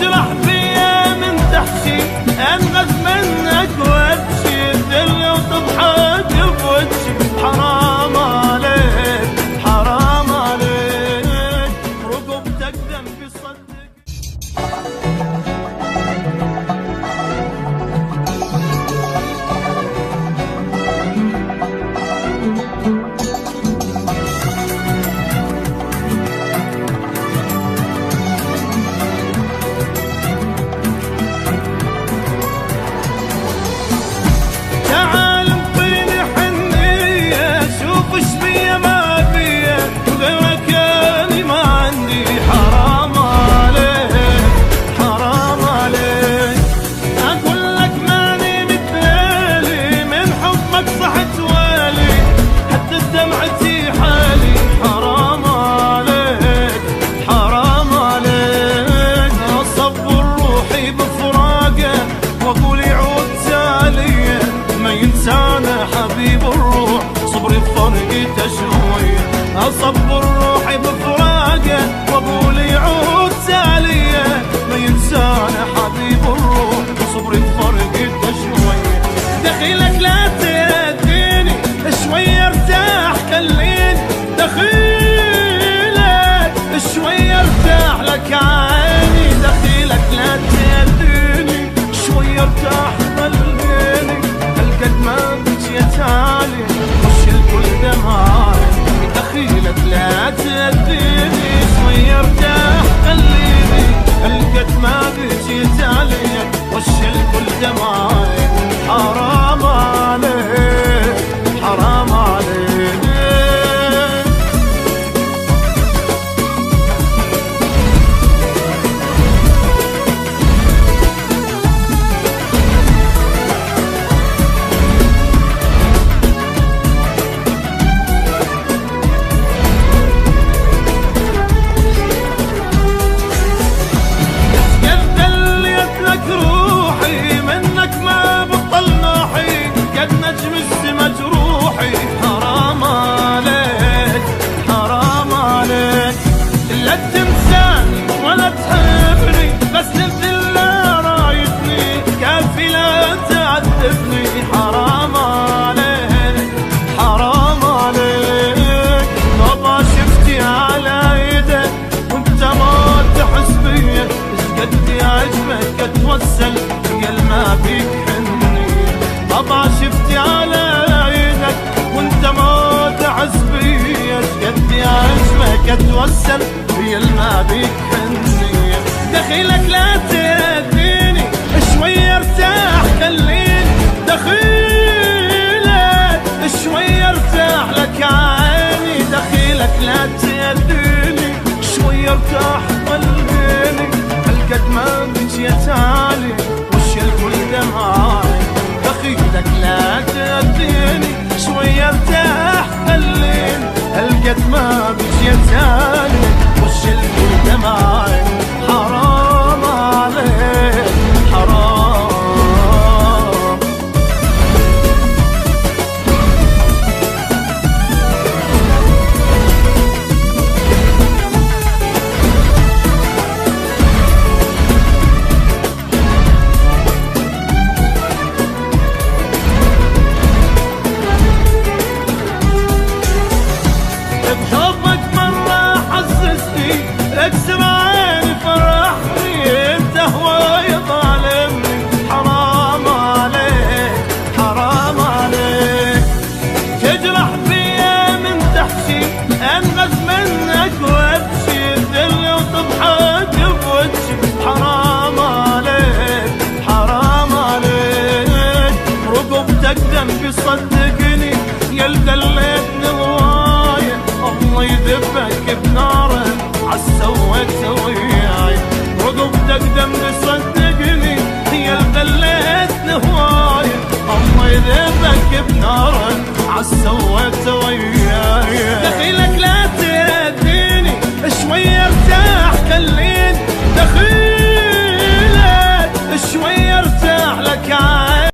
تجرح فيا من تحشي، انغث منك وابشي، تذل وتضحك بوجهي. حرام عليك حرام عليك، رقبتك ذنبي صدق. حبيب الروح صبري بفرقته شوية، اصبر روحي بفراقه واقول يعود سالية. ما ينسانا حبيب الروح صبري بفرقته شوية. دخيلك لا تهديني شوية ارتاح خليني، دخيلك شوية ارتاح لك عيني. دخيلك لا تهديني شوية ارتاح خليني، هالقد ما بجيت علي وش الكل دمعي. دخيلك لا تهديني شوية ارتاح خليني، هالقد ما بجيت علي وش الكل دمعي. حرام عليك حرام عليك. حرام عليك حرام عليك، بابا شفتي على ايدك وانت ما تحس بيا. ايش قد عجبك اتوسل يا الما بيك حنية. بابا شفتي على ايدك وانت ما تحس بيا. ايش قد عجبك اتوسل يا الما بيك حنية. دخيلك لا تهديني شوية ارتاح خليني، دخيلك شوية ارتاح لك عيني. دخيلك لا تهديني شوية ارتاح خليني، هالقد ما بجيت علي وش الكل دمعي. دخيلك لا تهديني شوية ارتاح خليني، هالقد ما بجيت علي وش الكل دمعي. حرام عليك حرام. بحبك مرة حسسني، اكسر عيني فرحني، انت هواي ظالمني. حرام عليك حرام عليك، تجرح فيا من تحشي، انغث منك وابشي، تذل وتضحك بوجهي. حرام عليك حرام عليك، رقبتك ذنبي صدقني يا اللي هواية. الله يذبك بناره عالسويت وياي، رقبتك ذنبي صدقني يا اللي هواية. الله يذبك بناره عالسويت وياي.